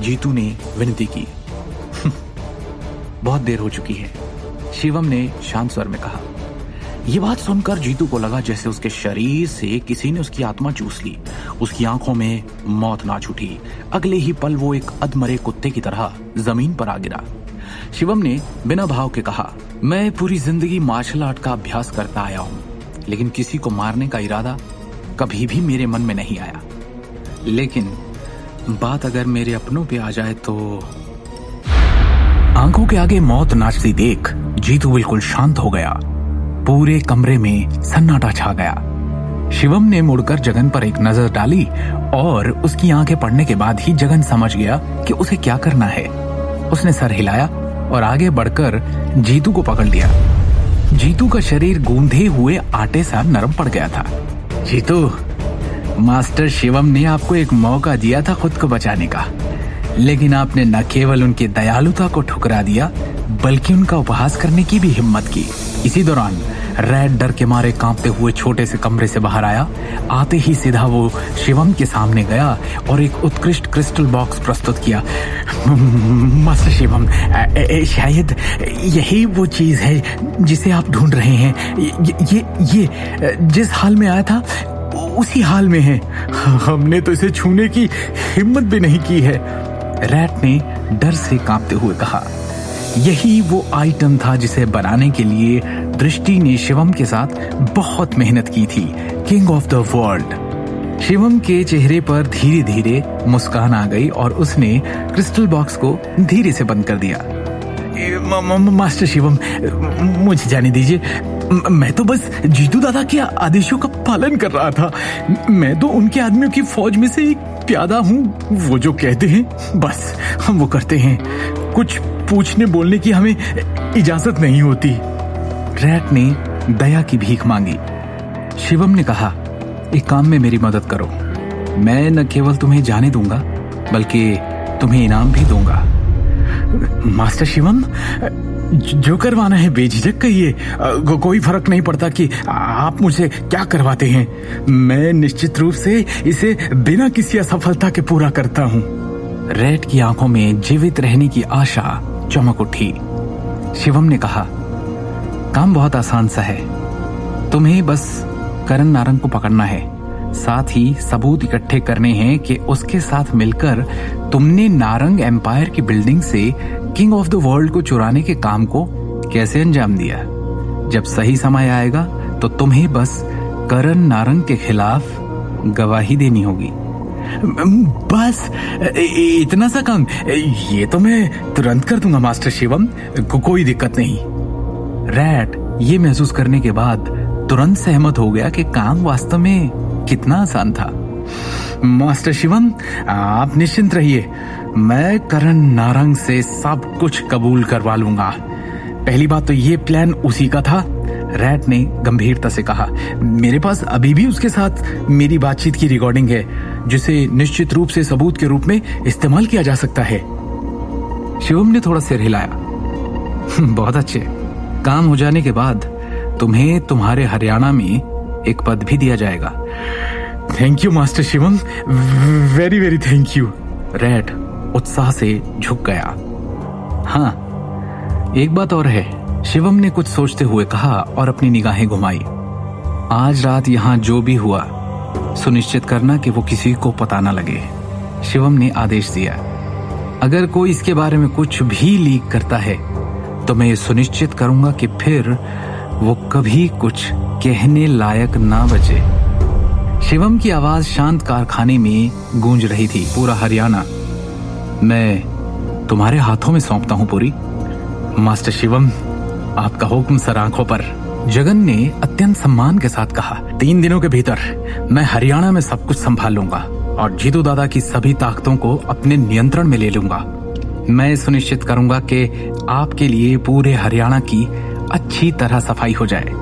जीतू ने विनती की। बहुत देर हो चुकी है, शिवम ने शांत स्वर में कहा। यह बात सुनकर जीतू को लगा जैसे उसके शरीर से किसी ने उसकी आत्मा चूस ली। उसकी आंखों में मौत नाच उठी। अगले ही पल वो एक अधमरे कुत्ते की तरह जमीन पर आ गिरा। शिवम ने बिना भाव के कहा, मैं पूरी जिंदगी मार्शल आर्ट का अभ्यास करता आया हूं, लेकिन किसी को मारने का इरादा कभी भी मेरे मन में नहीं आया। लेकिन बात अगर मेरे अपनों पे आ जाए तो। आंखों के आगे मौत नाचती देख जीतू बिल्कुल शांत हो गया। पूरे कमरे में सन्नाटा छा गया। शिवम ने मुड़कर जगन पर एक नजर डाली और उसकी आंखें पड़ने के बाद ही जगन समझ गया कि उसे क्या करना है। उसने सर हिलाया और आगे बढ़कर जीतू को पकड़ लिया। जीतू का शरीर गूंधे हुए आटे सा नरम पड़ गया था। जीतू, मास्टर शिवम ने आपको एक मौका दिया था खुद को बचाने का, लेकिन आपने न केवल उनकी दयालुता को ठुकरा दिया बल्कि उनका उपहास करने की भी हिम्मत की। इसी दौरान रैट डर के मारे कांपते हुए छोटे से कमरे से बाहर आया। आते ही सीधा वो शिवम के सामने गया और एक उत्कृष्ट क्रिस्टल बॉक्स प्रस्तुत किया। मास्टर शिवम, शायद यही वो चीज है जिसे आप ढूंढ रहे हैं। ये जिस हाल में आया था उसी हाल में है। हमने तो इसे छूने की हिम्मत भी नहीं की है, रैट ने डर से कांपते हुए कहा। यही वो आइटम था जिसे बनाने के लिए दृष्टि ने शिवम के साथ बहुत मेहनत की थी। King of the world. Shivam के चेहरे पर धीरे धीरे मुस्कान आ गई और उसने क्रिस्टल बॉक्स को धीरे से बंद कर दिया। मास्टर शिवम, मुझे जाने दीजिए। मैं तो बस जीतू दादा के आदेशों का पालन कर रहा था। मैं तो उनके आदमियों की फौज में से एक प्यादा हूँ। वो जो कहते हैं बस हम वो करते हैं। कुछ पूछने बोलने की हमें इजाजत नहीं होती। रैट ने दया की भीख मांगी। शिवम ने कहा, एक काम में मेरी मदद करो। मैं न केवल तुम्हें जाने दूंगा बल्कि तुम्हें इनाम भी दूंगा। मास्टर शिवम, जो करवाना है बेझिझक कहिए। कोई फर्क नहीं पड़ता कि आप मुझे क्या करवाते हैं। मैं निश्चित रूप से इसे बिना किसी असफलता के पूरा करता हूँ। रैट की आंखों में जीवित रहने की आशा चमक उठी। शिवम ने कहा, काम बहुत आसान सा है। तुम्हें बस करण नारंग को पकड़ना है, साथ ही सबूत इकट्ठे करने हैं कि उसके साथ मिलकर तुमने नारंग एम्पायर की बिल्डिंग से किंग ऑफ द वर्ल्ड को चुराने के काम को कैसे अंजाम दिया। जब सही समय आएगा तो तुम्हें बस करण नारंग के खिलाफ गवाही देनी होगी। बस इतना सा काम? ये तो मैं तुरंत कर दूंगा मास्टर शिवम, कोई दिक्कत नहीं। रैट ये महसूस करने के बाद तुरंत सहमत हो गया कि काम वास्तव में कितना आसान था। मास्टर शिवम, आप निश्चिंत रहिए, मैं करण नारंग से सब कुछ कबूल करवा लूंगा। पहली बात तो ये प्लान उसी का था, रैट ने गंभीरता से कहा। मेरे पास अभी भी उसके साथ मेरी बातचीत की रिकॉर्डिंग है, जिसे निश्चित रूप से सबूत के रूप में इस्तेमाल किया जा सकता है। शिवम ने थोड़ा सिर हिलाया। बहुत अच्छे। काम हो जाने के बाद तुम्हें तुम्हारे हरियाणा में एक पद भी दिया जाएगा। Thank you master Shivam, very very thank you. Rat उत्साह से झुक गया। हाँ, एक बात और है, शिवम ने कुछ सोचते हुए कहा और अपनी निगाहें घुमाई। आज रात यहाँ जो भी हुआ सुनिश्चित करना कि वो किसी को पता न लगे। शिवम ने आदेश दिया। अगर कोई इसके बारे में कुछ भी लीक करता है तो मैं ये सुनिश्चित करूंगा कि फिर वो कभी कुछ कहने लायक ना बचे। शिवम की आवाज शांत कारखाने में गूंज रही थी। पूरा हरियाणा मैं तुम्हारे हाथों में सौंपता हूं पूरी। मास्टर शिवम, आपका हुक्म सर आंखों पर, जगन ने अत्यंत सम्मान के साथ कहा। 3 दिनों के भीतर मैं हरियाणा में सब कुछ संभाल लूंगा और जीतू दादा की सभी ताकतों को अपने नियंत्रण में ले लूंगा। मैं सुनिश्चित करूंगा कि आपके लिए पूरे हरियाणा की अच्छी तरह सफाई हो जाए।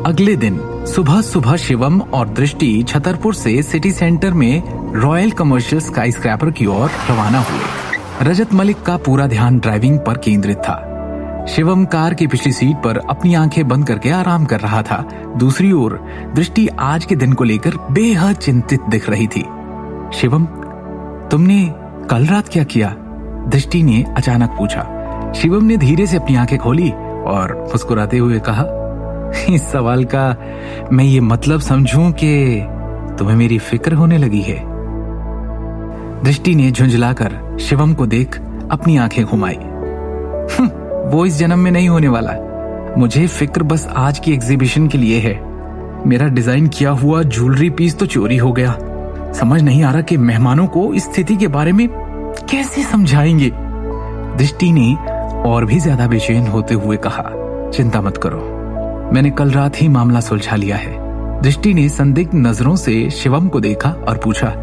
अगले दिन सुबह सुबह शिवम और दृष्टि छतरपुर से सिटी सेंटर में रॉयल कमर्शियल स्काई स्क्रैपर की ओर रवाना हुए। रजत मलिक का पूरा ध्यान ड्राइविंग पर केंद्रित था। शिवम कार की पिछली सीट पर अपनी आंखें बंद करके आराम कर रहा था। दूसरी ओर दृष्टि आज के दिन को लेकर बेहद चिंतित दिख रही थी। शिवम, तुमने कल रात क्या किया? दृष्टि ने अचानक पूछा। शिवम ने धीरे से अपनी आंखें खोली और मुस्कुराते हुए कहा, इस सवाल का मैं ये मतलब समझूं कि तुम्हें मेरी फिक्र होने लगी है। दृष्टि ने झुंझलाकर शिवम को देख अपनी आंखें घुमाई। वो इस जन्म में नहीं होने वाला। मुझे फिक्र बस आज की एग्जीबिशन के लिए है। मेरा डिजाइन किया हुआ ज्वेलरी पीस तो चोरी हो गया। समझ नहीं आ रहा कि मेहमानों को इस स्थिति के बारे में कैसे समझाएंगे। दृष्टि ने और भी ज्यादा बेचैन होते हुए कहा, चिंता मत करो, मैंने कल रात ही मामला सुलझा लिया है। दृष्टि ने संदिग्ध नजरों से शिवम को देखा और पूछा,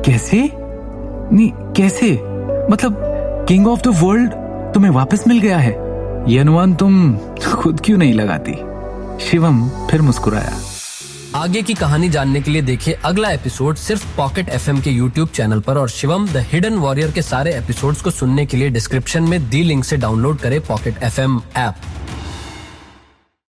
कैसे? नहीं, कैसे? मतलब किंग ऑफ द वर्ल्ड तुम्हें वापस मिल गया है? ये अनुमान तुम खुद क्यों नहीं लगाती? शिवम फिर मुस्कुराया। आगे की कहानी जानने के लिए देखिए अगला एपिसोड सिर्फ पॉकेट एफएम के YouTube चैनल पर, और शिवम द हिडन वॉरियर के सारे एपिसोड्स को सुनने के लिए डिस्क्रिप्शन में दी लिंक से डाउनलोड करें पॉकेट एफएम ऐप।